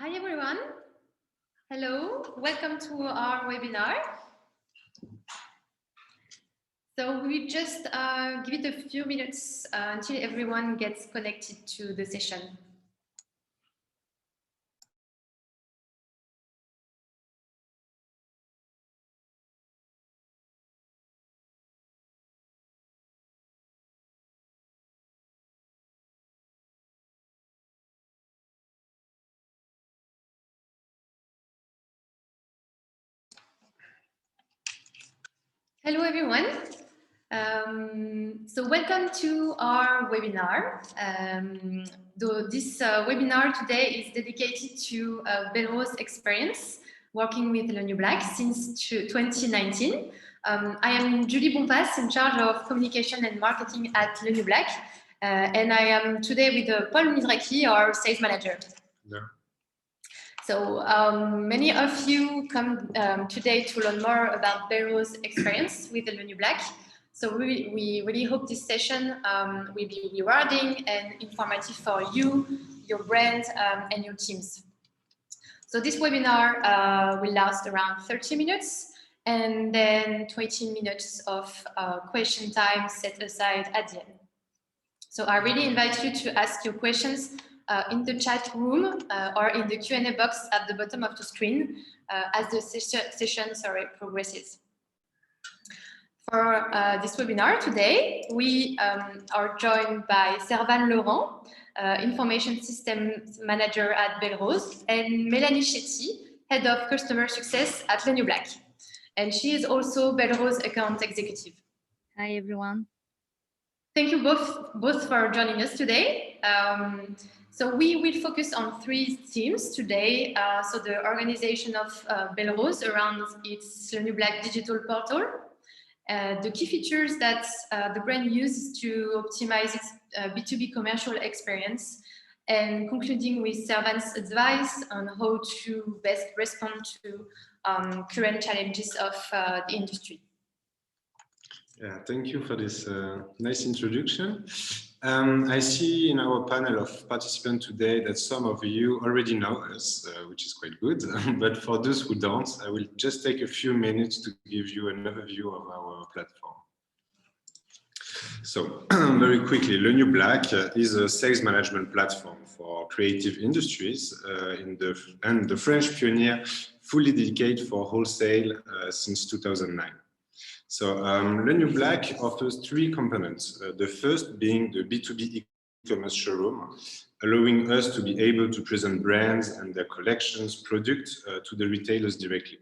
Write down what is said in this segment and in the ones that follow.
Hi everyone. Hello, welcome to our webinar. So we just give it a few minutes until everyone gets connected to the session. Hello everyone. So welcome to our webinar. This webinar today is dedicated to Bellerose experience working with LENEWBLACK since 2019. I am Julie Bompas, in charge of communication and marketing at LENEWBLACK, and I am today with Paul Mizraki, our sales manager. Yeah. So many of you come today to learn more about Bellerose experience with the LENEWBLACK. So we really hope this session will be rewarding and informative for you, your brand, and your teams. So this webinar will last around 30 minutes and then 20 minutes of question time set aside at the end. So I really invite you to ask your questions in the chat room or in the Q&A box at the bottom of the screen as the session progresses. For this webinar today, we are joined by Servane Leurent, Information Systems Manager at Bellerose, and Mélanie Chetty, Head of Customer Success at LENEWBLACK. And she is also Bellerose Account Executive. Hi, everyone. Thank you both for joining us today. So we will focus on three themes today. So the organization of Bellerose around its LENEWBLACK digital portal, the key features that the brand uses to optimize its B2B commercial experience, and concluding with Servane's advice on how to best respond to current challenges of the industry. Yeah, thank you for this nice introduction. I see in our panel of participants today that some of you already know us, which is quite good. But for those who don't, I will just take a few minutes to give you an overview of our platform. So very quickly, LENEWBLACK is a sales management platform for creative industries and the French pioneer fully dedicated for wholesale since 2009. So LENEWBLACK offers three components. The first being the B2B e-commerce showroom, allowing us to be able to present brands and their collections, products to the retailers directly.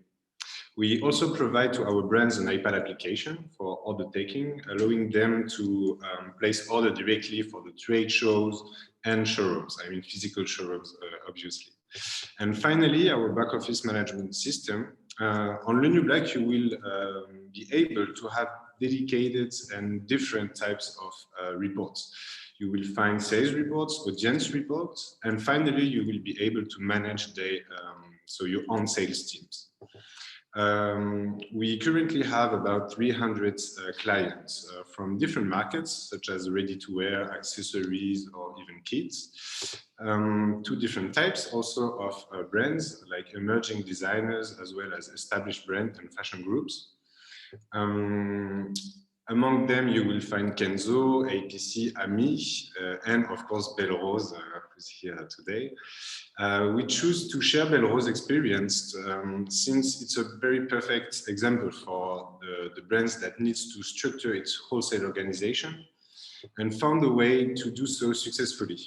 We also provide to our brands an iPad application for order taking, allowing them to place order directly for the trade shows and showrooms. I mean physical showrooms, obviously. And finally, our back office management system. On LENEWBLACK, you will be able to have dedicated and different types of reports. You will find sales reports, audience reports, and finally, you will be able to manage your own sales teams. We currently have about 300 clients from different markets, such as ready-to-wear, accessories, or even kits. Two different types also of brands, like emerging designers, as well as established brands and fashion groups. Among them, you will find Kenzo, APC, Ami, and of course, Bellerose, who's here today. We choose to share Bellerose experience since it's a very perfect example for the brands that needs to structure its wholesale organization and found a way to do so successfully.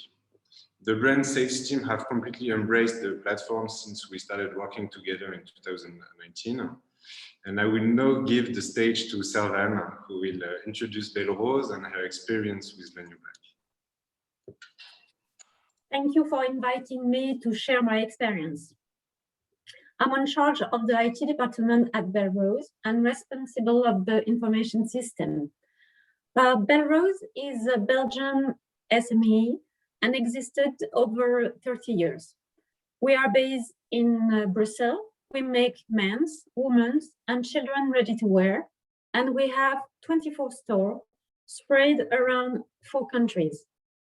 The brand sales team have completely embraced the platform since we started working together in 2019. And I will now give the stage to Servane, who will introduce Bellerose and her experience with LENEWBLACK. Thank you for inviting me to share my experience. I'm in charge of the IT department at Bellerose and responsible of the information system. Bellerose is a Belgian SME and existed over 30 years. We are based in Brussels. We make men's, women's, and children ready-to-wear, and we have 24 stores spread around 4 countries.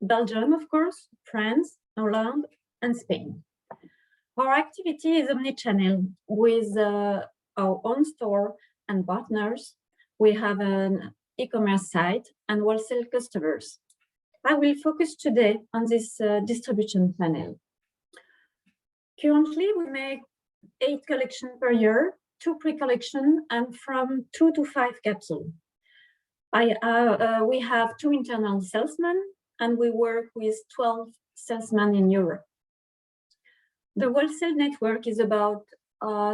Belgium, of course, France, Holland, and Spain. Our activity is omnichannel with our own store and partners. We have an e-commerce site and wholesale customers. I will focus today on this distribution panel. Currently, we make 8 collections per year, 2 pre-collections, and from 2 to 5 capsules. We have 2 internal salesmen, and we work with 12 salesmen in Europe. The wholesale network is about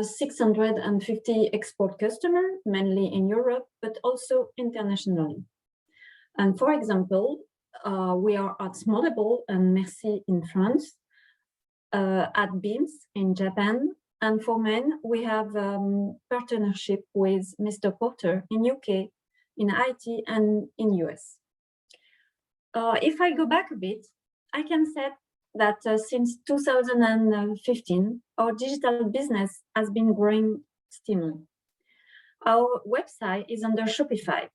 650 export customers, mainly in Europe, but also internationally. And for example, we are at Smallable and Merci in France, at Beams in Japan, and for men, we have partnership with Mr. Porter in UK, in IT, and in US. If I go back a bit, I can say that since 2015, our digital business has been growing steadily. Our website is under Shopify.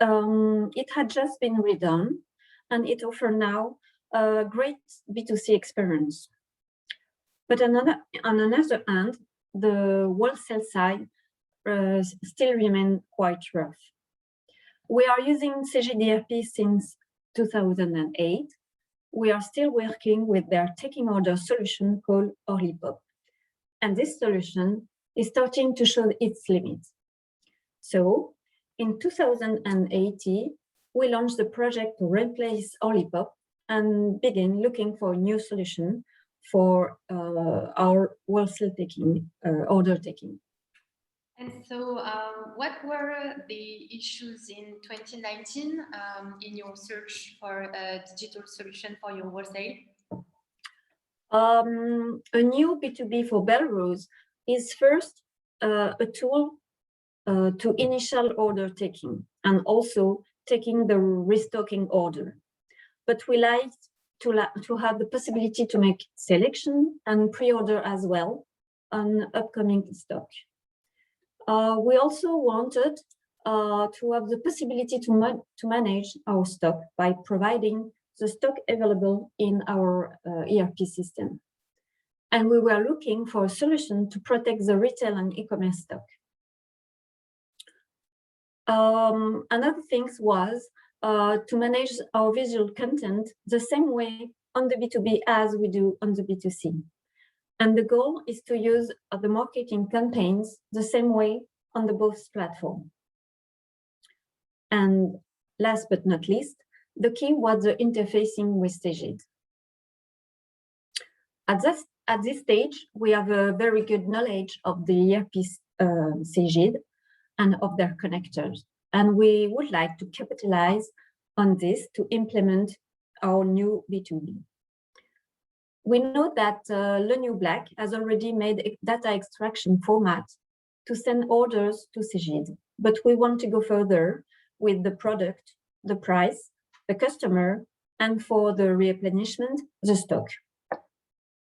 It had just been redone, and it offers now a great B2C experience. But on another hand, the wholesale side still remains quite rough. We are using CGDRP since 2008. We are still working with their taking order solution called BtoB. And this solution is starting to show its limits. So in 2018, we launched the project to replace BtoB and begin looking for a new solution for our wholesale taking, order taking. And so what were the issues in 2019 in your search for a digital solution for your wholesale? A new BtoB for Bellerose is first a tool to initial order taking and also taking the restocking order. But we like to have the possibility to make selection and pre-order as well on upcoming stock. We also wanted to have the possibility to manage our stock by providing the stock available in our ERP system. And we were looking for a solution to protect the retail and e-commerce stock. Another thing was to manage our visual content the same way on the BtoB as we do on the B2C. And the goal is to use the marketing campaigns the same way on the both platforms. And last but not least, the key was the interfacing with Cegid. At this stage, we have a very good knowledge of the ERP Cegid and of their connectors. And we would like to capitalize on this to implement our new BtoB. We know that LENEWBLACK has already made a data extraction format to send orders to Cegid, but we want to go further with the product, the price, the customer, and for the replenishment, the stock.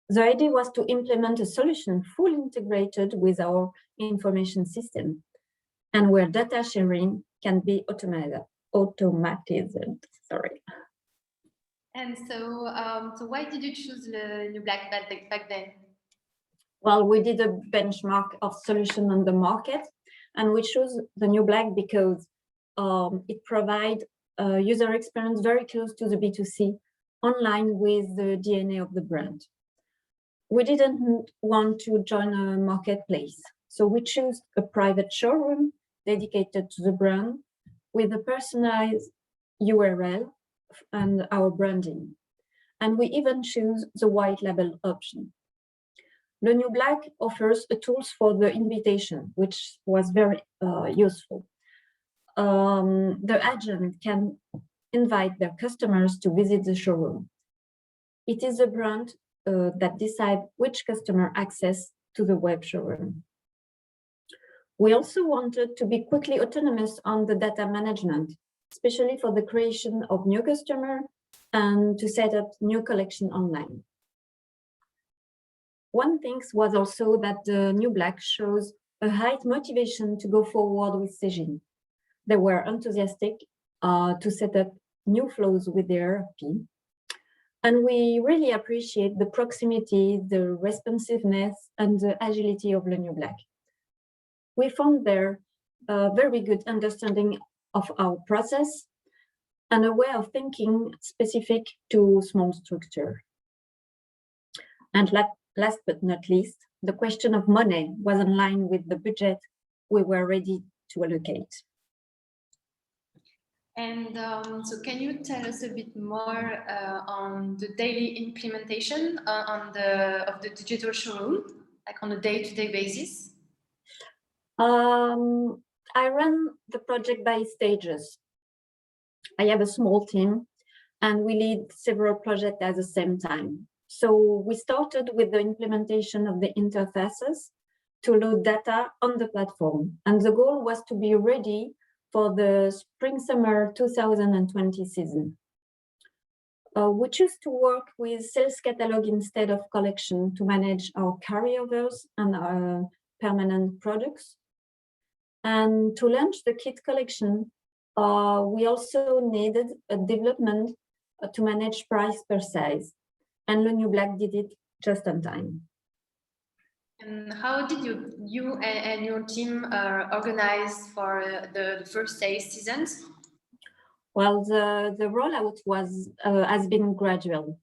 The idea was to implement a solution fully integrated with our information system and where data sharing can be automated. Sorry. And so, so why did you choose LENEWBLACK back then? Well, we did a benchmark of solution on the market, and we chose the LENEWBLACK because it provides a user experience very close to the B2C, online with the DNA of the brand. We didn't want to join a marketplace, so we chose a private showroom dedicated to the brand with a personalized URL and our branding. And we even choose the white label option. LENEWBLACK offers tools for the invitation, which was very useful. The agent can invite their customers to visit the showroom. It is the brand that decides which customer access to the web showroom. We also wanted to be quickly autonomous on the data management, especially for the creation of new customer and to set up new collection online. One thing was also that the LENEWBLACK shows a high motivation to go forward with Cegid. They were enthusiastic to set up new flows with their ERP. And we really appreciate the proximity, the responsiveness, and the agility of LENEWBLACK. We found there a very good understanding of our process and a way of thinking specific to small structure. And last but not least, the question of money was in line with the budget we were ready to allocate. And so can you tell us a bit more on the daily implementation of the digital showroom, like on a day-to-day basis? I run the project by stages. I have a small team and we lead several projects at the same time. So we started with the implementation of the interfaces to load data on the platform. And the goal was to be ready for the spring-summer 2020 season. We choose to work with sales catalog instead of collection to manage our carryovers and our permanent products. And to launch the kit collection, we also needed a development to manage price per size. And LENEWBLACK did it just on time. And how did you and your team organize for the first sales seasons? Well, the rollout has been gradual.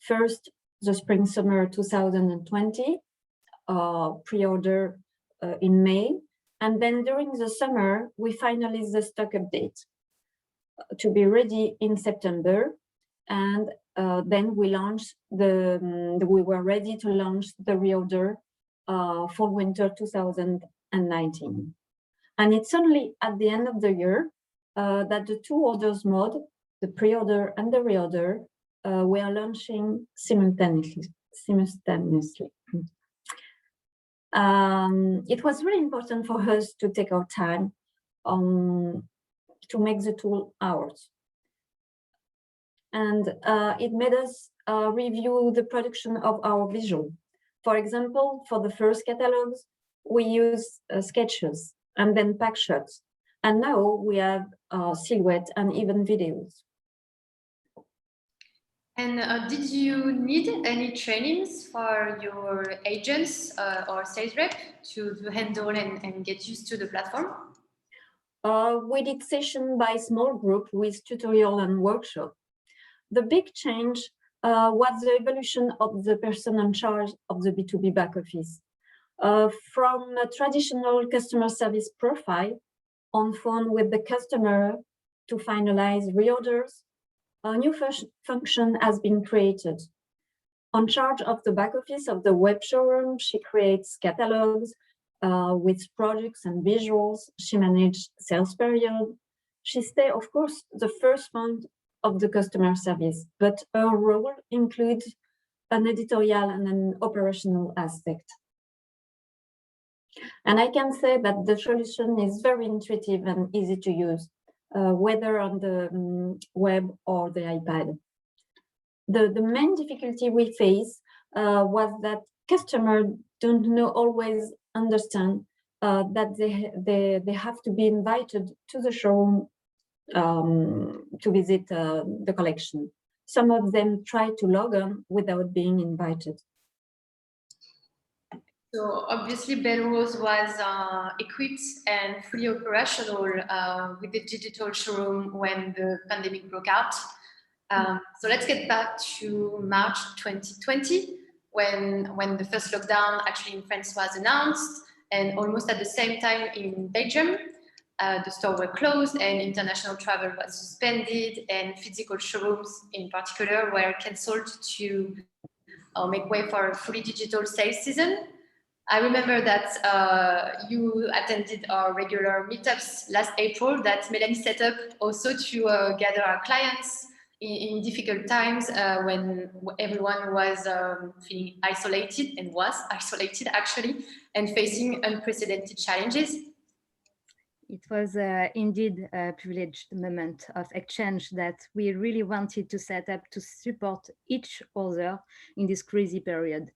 First, the spring-summer 2020 pre-order in May, and then during the summer we finalized the stock update to be ready in September, and then we launched we were ready to launch the reorder for winter 2019. And it's only at the end of the year that the two orders mode, the pre-order and the reorder, were launching simultaneously. It was really important for us to take our time to make the tool ours. And it made us review the production of our visual. For example, for the first catalogs, we use sketches and then pack shots. And now we have silhouette and even videos. And did you need any trainings for your agents or sales rep to handle and get used to the platform? We did session by small group with tutorial and workshop. The big change was the evolution of the person in charge of the B2B back office. From a traditional customer service profile on phone with the customer to finalize reorders, a new function has been created. On charge of the back office of the web showroom, she creates catalogs with products and visuals. She manages sales period. She stays, of course, the first month of the customer service, but her role includes an editorial and an operational aspect. And I can say that the solution is very intuitive and easy to use, whether on the web or the iPad. The main difficulty we face was that customers don't always understand that they have to be invited to the showroom to visit the collection. Some of them try to log on without being invited. So obviously Bellerose was equipped and fully operational with the digital showroom when the pandemic broke out. So let's get back to March 2020 when the first lockdown actually in France was announced, and almost at the same time in Belgium. The stores were closed and international travel was suspended, and physical showrooms in particular were cancelled to make way for a fully digital sales season. I remember that you attended our regular meetups last April that Mélanie set up also to gather our clients in difficult times when everyone was feeling isolated and was isolated actually and facing unprecedented challenges. It was indeed a privileged moment of exchange that we really wanted to set up to support each other in this crazy period.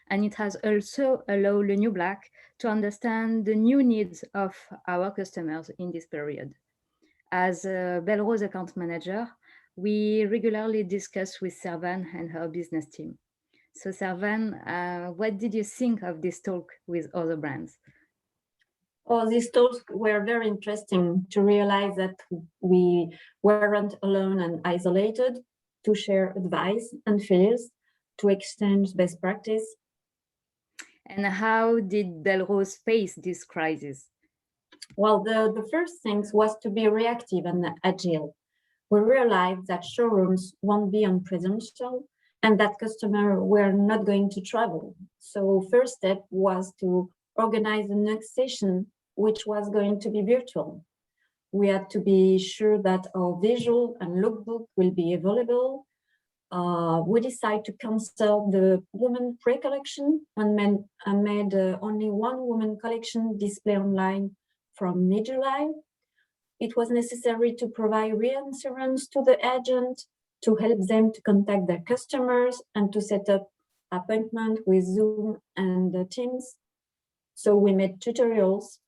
And it has also allowed LENEWBLACK to understand the new needs of our customers in this period. As a Bellerose account manager, we regularly discuss with Servane and her business team. So Servane, what did you think of this talk with other brands? Oh, these talks were very interesting to realize that we weren't alone and isolated, to share advice and fears, to exchange best practice. And how did Bellerose face this crisis? Well, the first thing was to be reactive and agile. We realized that showrooms won't be on presential and that customers were not going to travel. So first step was to organize the next session, which was going to be virtual. We had to be sure that our visual and lookbook will be available. We decided to cancel the women pre-collection and made only one woman collection display online from mid-July. It was necessary to provide reassurance to the agent, to help them to contact their customers and to set up appointment with Zoom and Teams. So we made tutorials.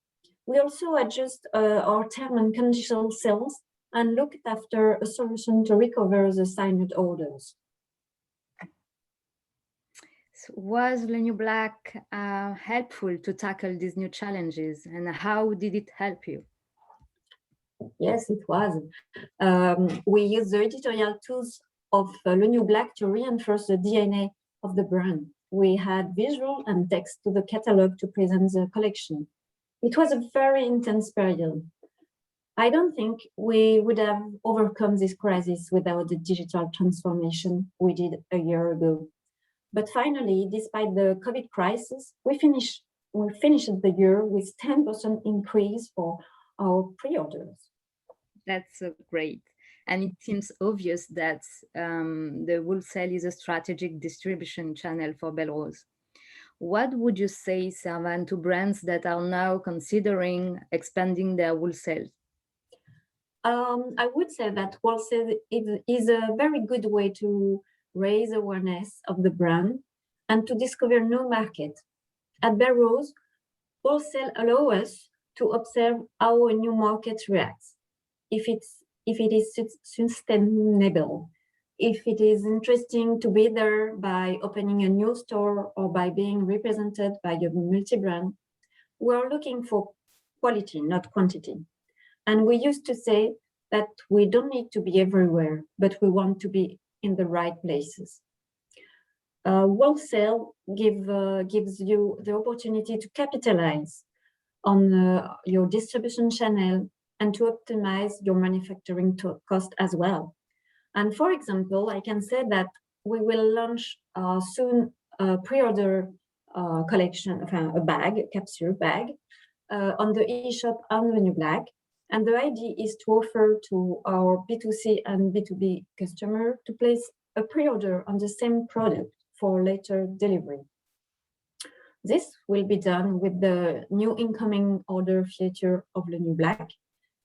We also adjust our term and conditional sales and looked after a solution to recover the signed orders. So was LENEWBLACK helpful to tackle these new challenges, and how did it help you? Yes, it was. We used the editorial tools of LENEWBLACK to reinforce the DNA of the brand. We had visual and text to the catalog to present the collection. It was a very intense period. I don't think we would have overcome this crisis without the digital transformation we did a year ago. But finally, despite the COVID crisis, we finished the year with 10% increase for our pre-orders. That's great. And it seems obvious that the wholesale is a strategic distribution channel for Bellerose. What would you say, Servane, to brands that are now considering expanding their wholesale? I would say that wholesale is a very good way to raise awareness of the brand and to discover new markets. At Bellerose, wholesale allows us to observe how a new market reacts. If it is sustainable, if it is interesting to be there by opening a new store or by being represented by a multi-brand, we are looking for quality, not quantity. And we used to say that we don't need to be everywhere, but we want to be in the right places. Wholesale gives you the opportunity to capitalize on your distribution channel and to optimize your manufacturing cost as well. And for example, I can say that we will launch soon a pre-order collection, a bag, a capsule bag, on the e-shop on LENEWBLACK. And the idea is to offer to our B2C and B2B customer to place a pre-order on the same product for later delivery. This will be done with the new incoming order feature of LENEWBLACK.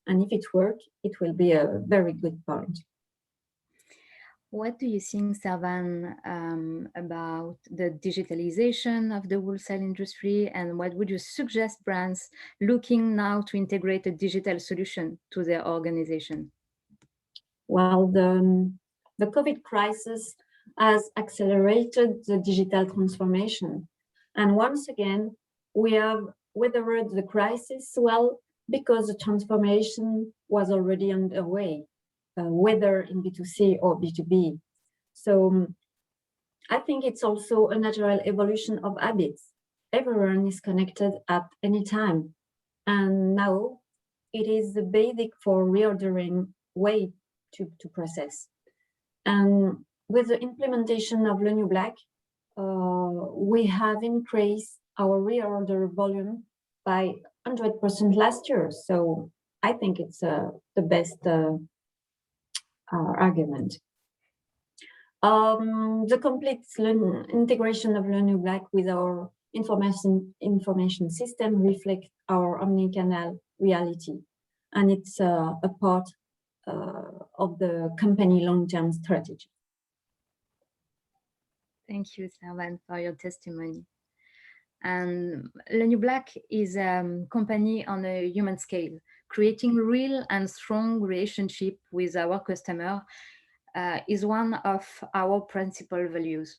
And if it works, it will be a very good point. What do you think, Servane, about the digitalization of the wholesale industry, and what would you suggest brands looking now to integrate a digital solution to their organization? Well, the COVID crisis has accelerated the digital transformation. And once again, we have weathered the crisis well because the transformation was already underway. Whether in B2C or B2B. So I think it's also a natural evolution of habits. Everyone is connected at any time. And now it is the basic for reordering way to process. And with the implementation of LENEWBLACK, we have increased our reorder volume by 100% last year. So I think it's the best argument. The complete integration of LENEWBLACK with our information system reflects our omni-channel reality, and it's a part of the company long-term strategy. Thank you, Servane, for your testimony. And LENEWBLACK is a company on a human scale, creating real and strong relationship with our customer is one of our principal values.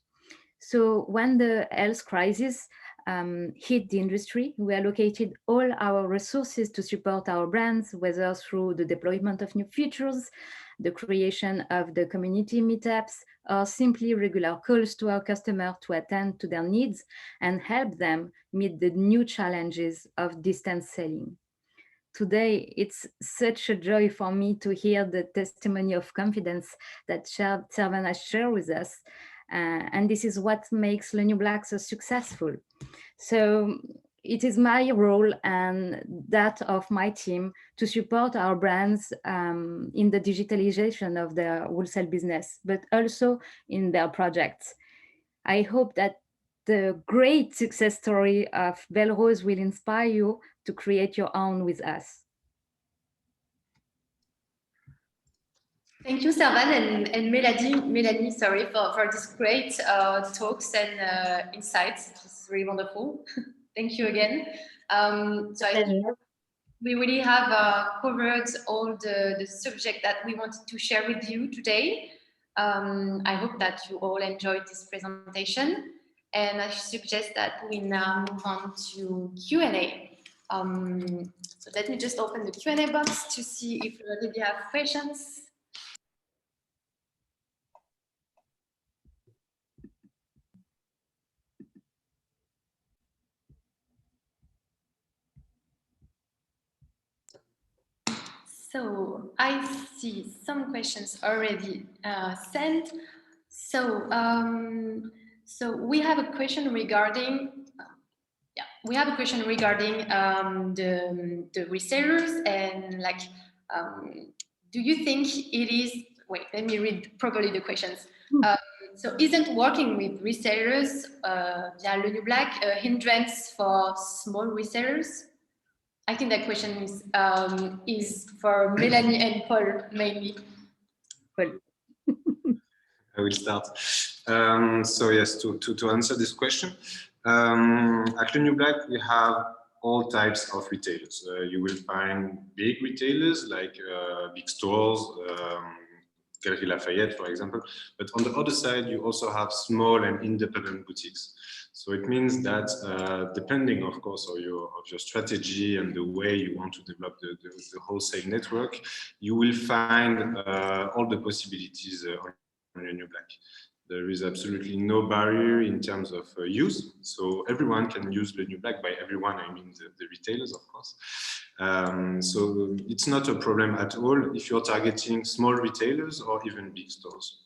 So when the health crisis hit the industry, we allocated all our resources to support our brands, whether through the deployment of new features, the creation of the community meetups, or simply regular calls to our customers to attend to their needs and help them meet the new challenges of distance selling. Today, it's such a joy for me to hear the testimony of confidence that Servane has shared with us. And this is what makes LENEWBLACK so successful. So it is my role and that of my team to support our brands in the digitalization of their wholesale business, but also in their projects. I hope that the great success story of Bellerose will inspire you to create your own with us. Thank you, Servane and Mélanie, sorry, for this great talks and insights. It's really wonderful. Thank you again. So I think we really have covered all the subject that we wanted to share with you today. I hope that you all enjoyed this presentation, and I suggest that we now move on to Q&A. So let me just open the Q&A box to see if you already have questions. So I see some questions already sent. So we have a question regarding the resellers and like do you think it is? Wait, let me read properly the questions. So isn't working with resellers via LENEWBLACK a hindrance for small resellers? I think that question is for Mélanie and Paul mainly. Paul. I will start. So yes, to answer this question, at LENEWBLACK we have all types of retailers. You will find big retailers like big stores, Galeries Lafayette, for example. But on the other side, you also have small and independent boutiques. So it means that depending, of course, of your strategy and the way you want to develop the wholesale network, you will find all the possibilities on LENEWBLACK. There is absolutely no barrier in terms of use. So everyone can use LENEWBLACK. By everyone, I mean the retailers, of course. So it's not a problem at all if you're targeting small retailers or even big stores.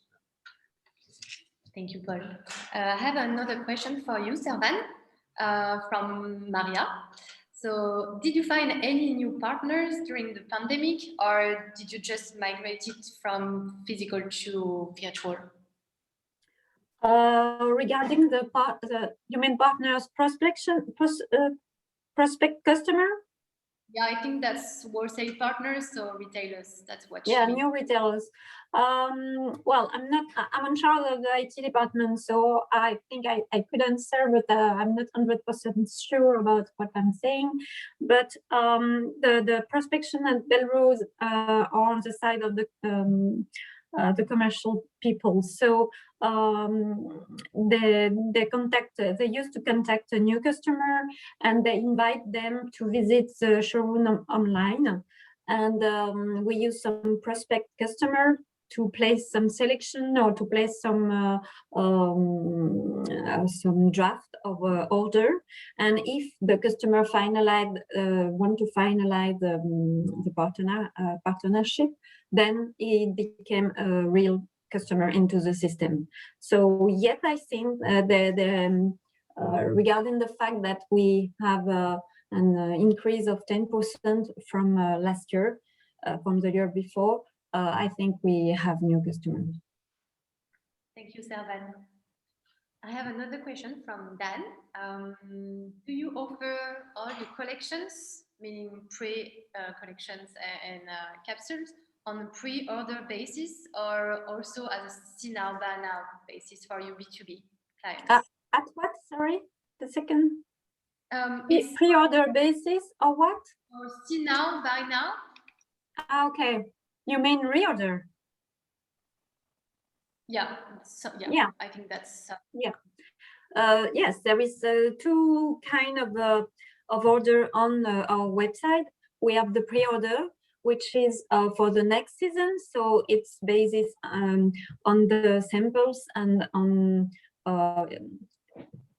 Thank you, Paul. I have another question for you, Servane, from Maria. So did you find any new partners during the pandemic, or did you just migrate it from physical to virtual? Regarding you mean partners prospection, prospect customer? Yeah, I think that's wholesale partners, so retailers. That's what. Yeah, new retailers. Well, I'm in charge of the IT department, so I think I could answer, but I'm not 100% sure about what I'm saying. But the prospection at Bellerose are on the side of the commercial people. So they used to contact a new customer and they invite them to visit the showroom online. And we use some prospect customer to place some selection or to place some draft of order. And if the customer want to finalize the partnership, then it became a real customer into the system. So yet I think regarding the fact that we have an increase of 10% from last year, from the year before, I think we have new customers. Thank you, Servane. I have another question from Dan. Do you offer all the collections, meaning pre-collections and capsules, on a pre-order basis, or also as a see now, buy now basis for your BtoB clients? At what? Sorry, the second. It's pre-order basis or what? Or see now, buy now. Okay, you mean reorder? Yeah, so, Yeah. I think that's Yes, there is two kind of order on our website. We have the pre-order, which is for the next season. So it's based on the samples and on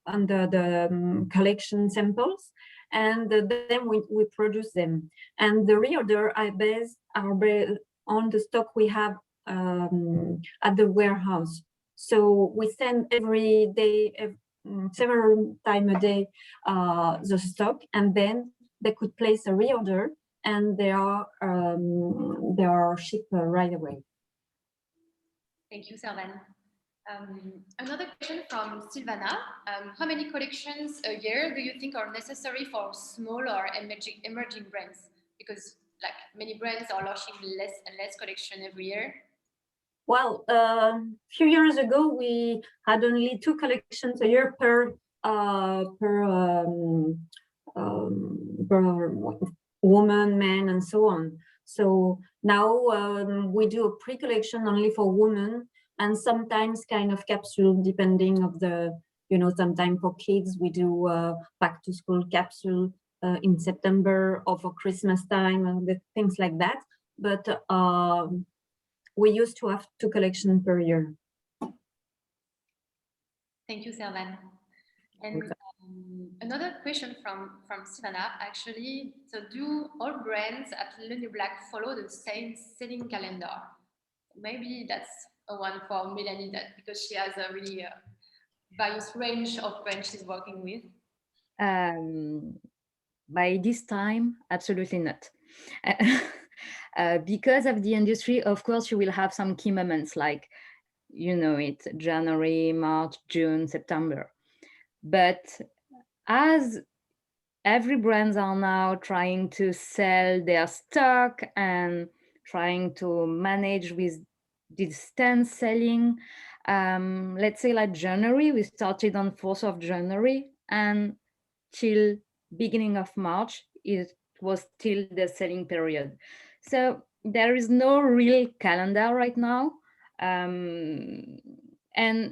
the collection samples, and then we produce them. And the reorder are based on the stock we have at the warehouse. So we send every day, several times a day, the stock, and then they could place a reorder, and they are shipped right away. Thank you, Servane. Another question from Silvana. How many collections a year do you think are necessary for small or emerging brands? Because like many brands are launching less and less collection every year. Well, a few years ago, we had only 2 collections a year per woman, man, and so on. So now we do a pre-collection only for women, and sometimes kind of capsule, depending of the, sometimes for kids, we do back to school capsule in September or for Christmas time, things like that. But we used to have 2 collections per year. Thank you, Servane. And another question from Silvana, actually. So do all brands at LENEWBLACK follow the same selling calendar? Maybe that's a one for Mélanie, that because she has a really various range of brands she's working with. By this time, absolutely not. Because of the industry, of course, you will have some key moments like, it's January, March, June, September. But as every brands are now trying to sell their stock and trying to manage with distance selling, let's say like January, we started on 4th of January and till beginning of March, it was still the selling period. So there is no real calendar right now. And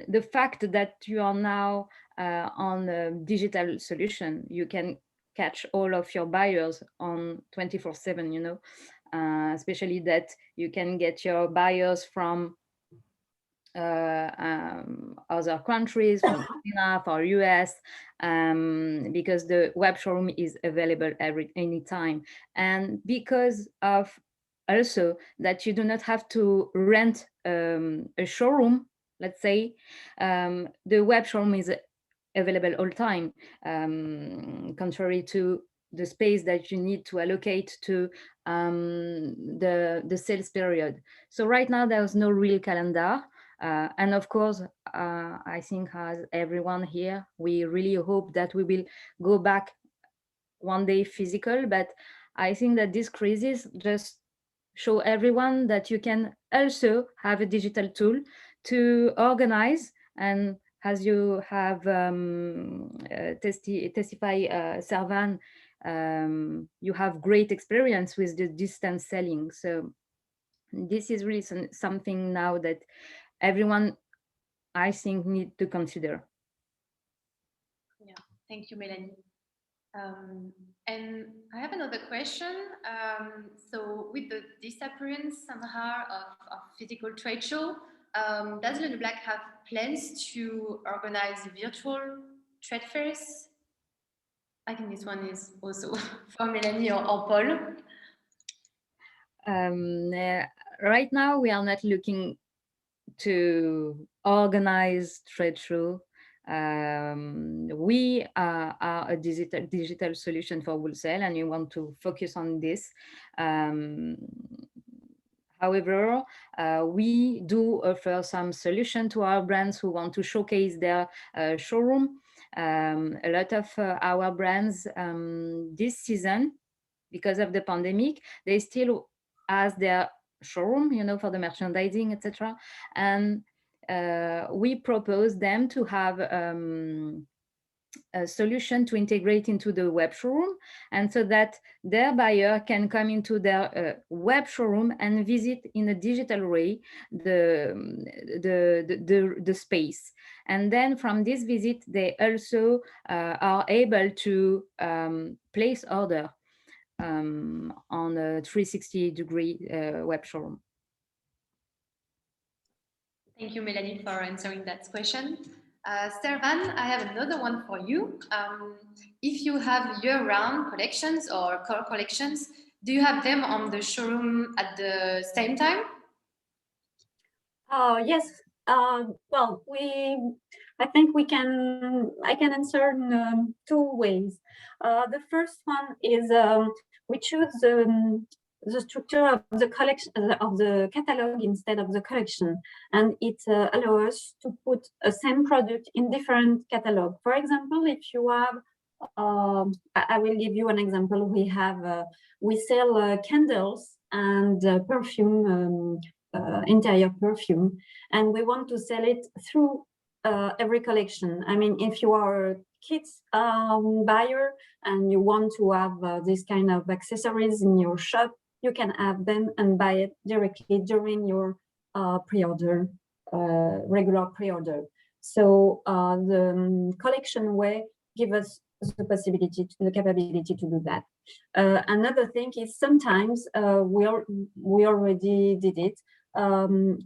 the fact that you are now on a digital solution, you can catch all of your buyers on 24/7, especially that you can get your buyers from other countries, from China, for US, because the web showroom is available anytime. And because of also that you do not have to rent a showroom, let's say, the web showroom is available all time, contrary to the space that you need to allocate to the sales period. So right now there's no real calendar. And of course, I think as everyone here, we really hope that we will go back one day physical, but I think that this crisis just show everyone that you can also have a digital tool to organize. And as you have testify, Servane, you have great experience with the distance selling. So this is really something now that everyone, I think, need to consider. Yeah, thank you, Mélanie. And I have another question. So with the disappearance somehow of physical trade show, does LENEWBLACK have plans to organize virtual trade fairs? I think this one is also for Mélanie or Paul. Right now, we are not looking to organize trade show. We are a digital solution for wholesale, and we want to focus on this. However, we do offer some solution to our brands who want to showcase their showroom. A lot of our brands this season, because of the pandemic, they still has their showroom, for the merchandising, etc. And we propose them to have a solution to integrate into the web showroom, and so that their buyer can come into their web showroom and visit in a digital way the space. And then from this visit, they also are able to place order on a 360-degree web showroom. Thank you, Mélanie, for answering that question. Servane, I have another one for you. If you have year-round collections or core collections, do you have them on the showroom at the same time? Yes. Well, I think I can answer in 2 ways. The first one is we choose the structure of the collection of the catalog instead of the collection, and it allows us to put a same product in different catalog. For example, if you have, I will give you an example. We sell candles and perfume. Interior perfume, and we want to sell it through every collection. I mean, if you are a kids buyer and you want to have this kind of accessories in your shop, you can have them and buy it directly during your pre-order, regular pre-order. So the collection way gives us the possibility, the capability to do that. Another thing is sometimes we already did it.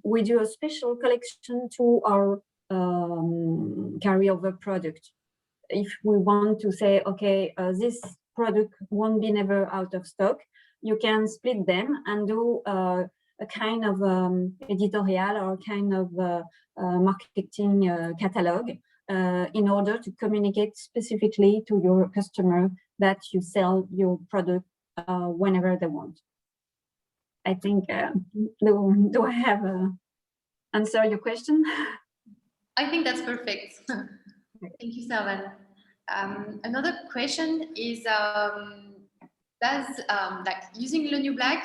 We do a special collection to our carryover product. If we want to say, okay, this product won't be never out of stock, you can split them and do a kind of editorial or kind of marketing catalog in order to communicate specifically to your customer that you sell your product whenever they want. I think, do I have answer your question? I think that's perfect. Thank you, Servane. Another question is, does like using LENEWBLACK,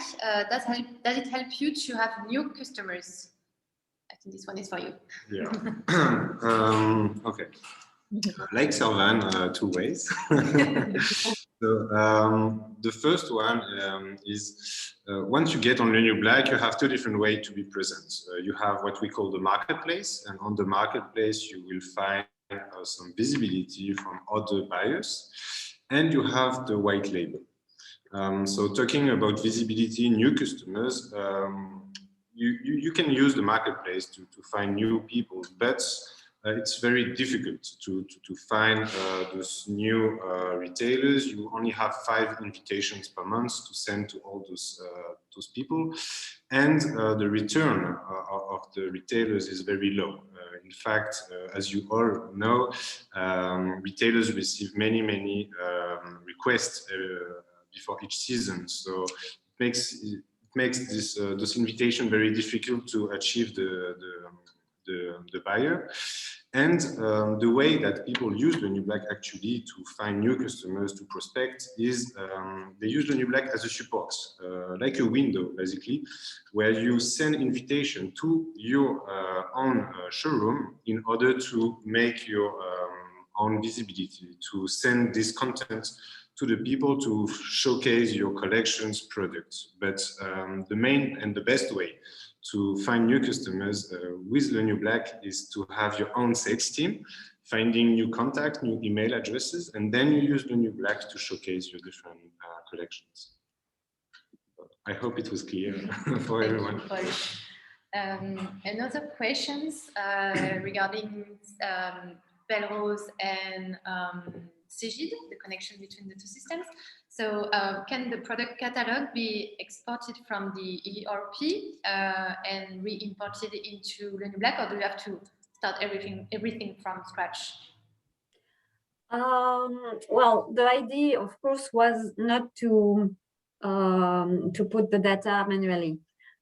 does it help you to have new customers? I think this one is for you. Yeah. Okay. Like Servane, 2 ways. So the first one is once you get on LENEWBLACK, you have 2 different ways to be present. You have what we call the marketplace, and on the marketplace you will find some visibility from other buyers, and you have the white label. So talking about visibility, new customers, you can use the marketplace to find new people, but it's very difficult to find those new retailers. You only have 5 invitations per month to send to all those people, and the return of the retailers is very low. In fact, as you all know, retailers receive many requests before each season, so it makes this invitation very difficult to achieve the buyer. And the way that people use LENEWBLACK actually to find new customers, to prospect, is they use LENEWBLACK as a support, like a window basically, where you send invitation to your own showroom in order to make your own visibility, to send this content to the people to showcase your collections, products. But the main and the best way to find new customers with LENEWBLACK is to have your own sales team, finding new contacts, new email addresses, and then you use LENEWBLACK to showcase your different collections. I hope it was clear for everyone. Another questions regarding Bellerose and Cegid, the connection between the 2 systems. So can the product catalog be exported from the ERP and re-imported into LENEWBLACK, or do you have to start everything from scratch? Well, the idea, of course, was not to put the data manually,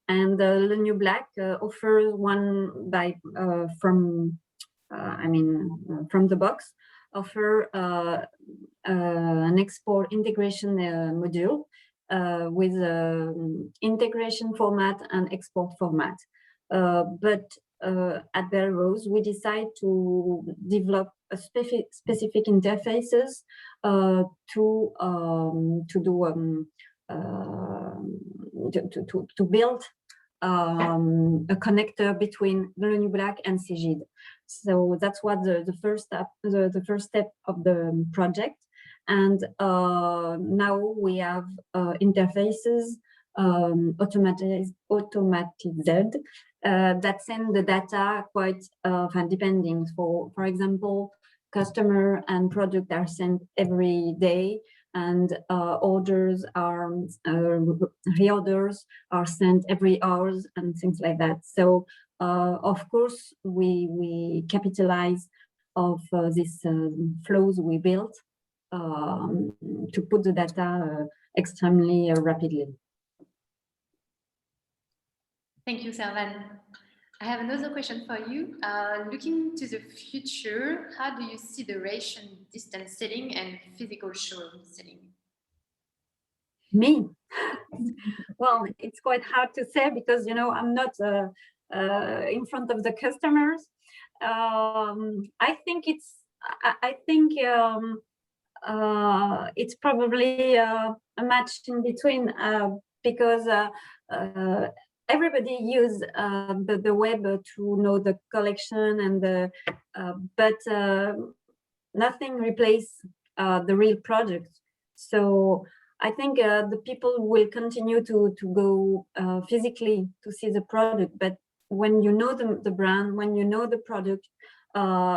and LENEWBLACK offers one from the box, offer an export integration module with integration format and export format. But at Bellerose, we decide to develop a specific interfaces to build a connector between LENEWBLACK and Cegid. So that's what the first step of the project. And now we have interfaces automatized that send the data quite depending. For example, customer and product are sent every day, and orders are reorders are sent every hours and things like that. So of course we capitalize of these flows we built to put the data extremely rapidly. Thank you, Servane. I have another question for you. Looking to the future, how do you see the relation distance selling and physical showroom selling? Me? Well, it's quite hard to say because, you know, I'm not in front of the customers. I think it's probably a match in between because everybody use the web to know the collection and but nothing replaces the real product. So I think the people will continue to go physically to see the product, but when you know the brand, when you know the product,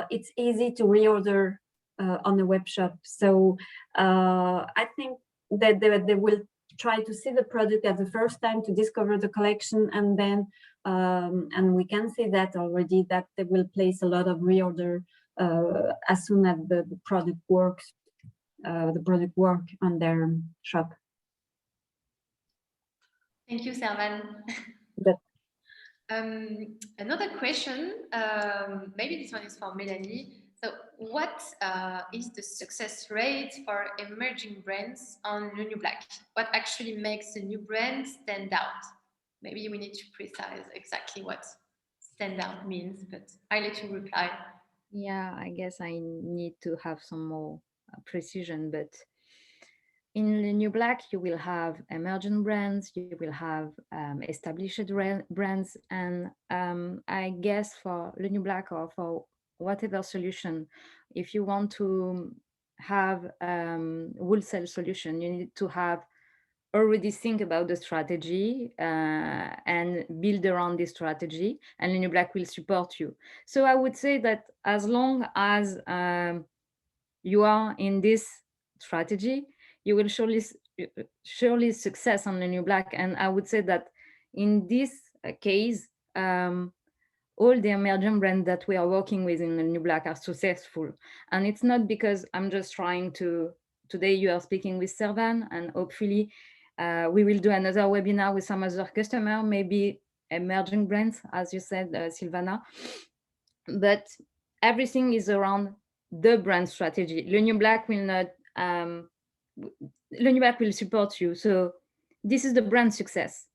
it's easy to reorder on the web shop. So I think that they will try to see the product at the first time to discover the collection, and then and we can see that already that they will place a lot of reorder as soon as the product works. The product work on their shop. Thank you, Servane. Another question, maybe this one is for Mélanie. So what is the success rate for emerging brands on LENEWBLACK? What actually makes a new brand stand out? Maybe we need to precise exactly what stand out means, but I'll let you reply. Yeah, I guess I need to have some more precision, but in LENEWBLACK, you will have emerging brands, you will have established brands, and I guess for LENEWBLACK or for whatever solution, if you want to have wholesale solution, you need to have already think about the strategy and build around this strategy, and LENEWBLACK will support you. So I would say that as long as you are in this strategy, you will surely success on LENEWBLACK. And I would say that in this case, all the emerging brands that we are working with in LENEWBLACK are successful. And it's not because I'm just trying to, today you are speaking with Servane, and hopefully we will do another webinar with some other customer, maybe emerging brands, as you said, Silvana. But everything is around the brand strategy. LENEWBLACK will not, LENEWBLACK will support you. So this is the brand success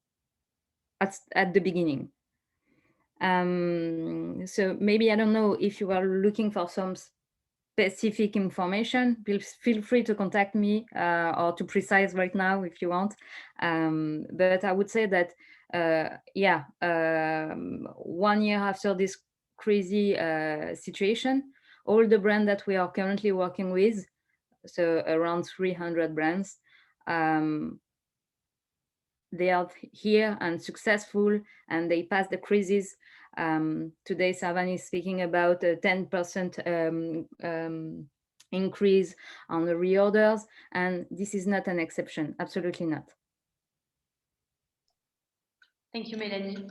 at the beginning. So maybe, I don't know, if you are looking for some specific information, feel free to contact me or to precise right now if you want. But I would say that, 1 year after this crazy situation, all the brands that we are currently working with, so around 300 brands, they are here and successful, and they pass the crisis. Today, Servane is speaking about a 10% increase on the reorders, and this is not an exception, absolutely not. Thank you, Mélanie.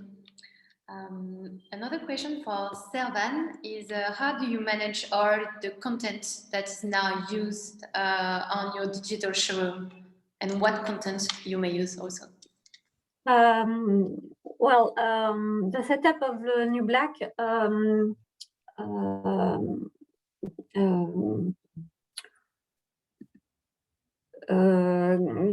Another question for Servane is how do you manage all the content that is now used on your digital showroom, and what content you may use also? Well, the setup of LENEWBLACK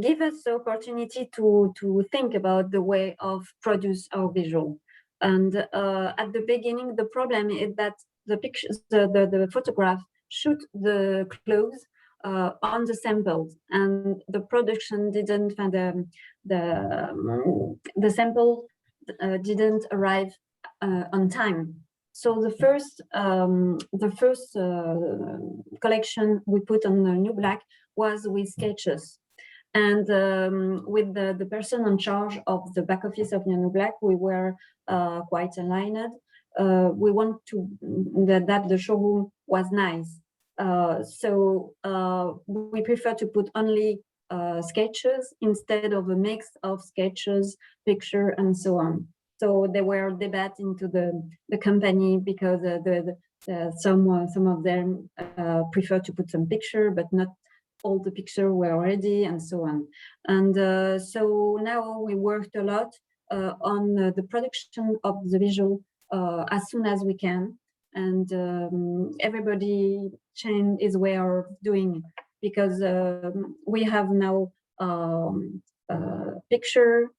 give us the opportunity to think about the way of produce our visual. And at the beginning, the problem is that the pictures, the photograph shoot the clothes on the samples, and the production didn't find the sample didn't arrive on time. So the first collection we put on LENEWBLACK was with sketches. And with the person in charge of the back office of LENEWBLACK, we were quite aligned. We want to that the showroom was nice. So we prefer to put only sketches instead of a mix of sketches, picture, and so on. So there were debates into the company because some of them prefer to put some picture, but not all the pictures were ready, and so on. And so now we worked a lot on the production of the visual as soon as we can. And everybody changed his way of doing, because we have now picture,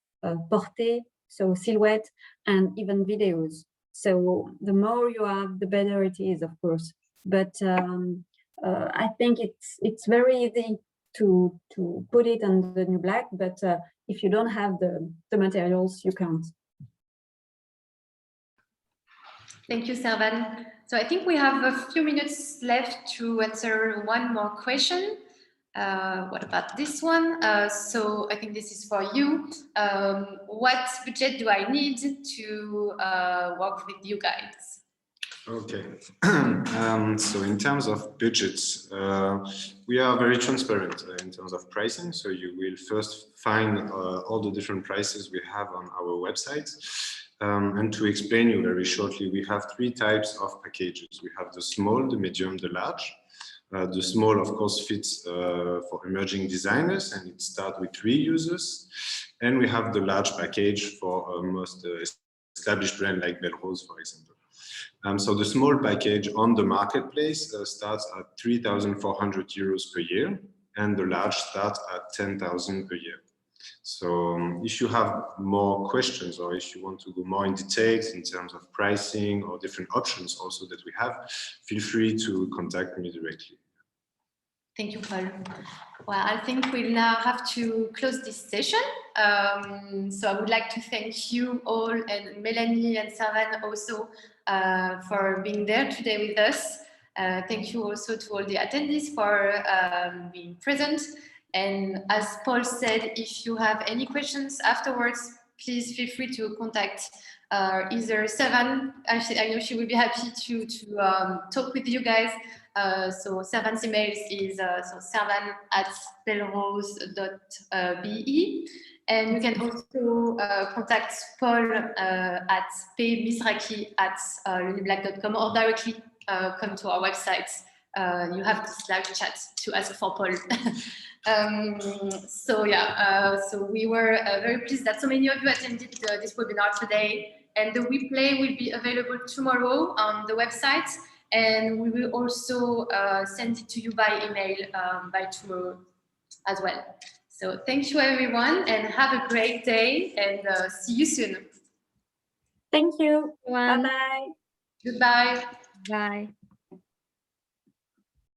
portrait, so silhouette, and even videos. So the more you have, the better it is, of course. But I think it's very easy to put it on the LENEWBLACK, but if you don't have the materials, you can't. Thank you, Servane. So I think we have a few minutes left to answer one more question. What about this one? So I think this is for you. What budget do I need to work with you guys? Okay. So in terms of budgets, we are very transparent in terms of pricing. So you will first find all the different prices we have on our website. And to explain you very shortly, we have 3 types of packages. We have the small, the medium, the large. The small, of course, fits for emerging designers, and it starts with 3 users. And we have the large package for most established brands like Bellerose, for example. So the small package on the marketplace starts at 3,400 euros per year, and the large starts at 10,000 per year. So if you have more questions, or if you want to go more in details in terms of pricing or different options also that we have, feel free to contact me directly. Thank you, Paul. Well, I think we'll now have to close this session. So I would like to thank you all, and Mélanie and Servane also, for being there today with us. Thank you also to all the attendees for being present. And as Paul said, if you have any questions afterwards, please feel free to contact either Servane. I know she will be happy to talk with you guys. So Servane's email is servane@bellerose.be. And you can also contact Paul at pmisraki@lenewblack.com, or directly come to our website. You have this live chat to ask for Paul. So yeah, so we were very pleased that so many of you attended this webinar today, and the replay will be available tomorrow on the website, and we will also send it to you by email by tomorrow as well. So thank you everyone, and have a great day, and see you soon. Thank you. Bye-bye. Goodbye. Bye.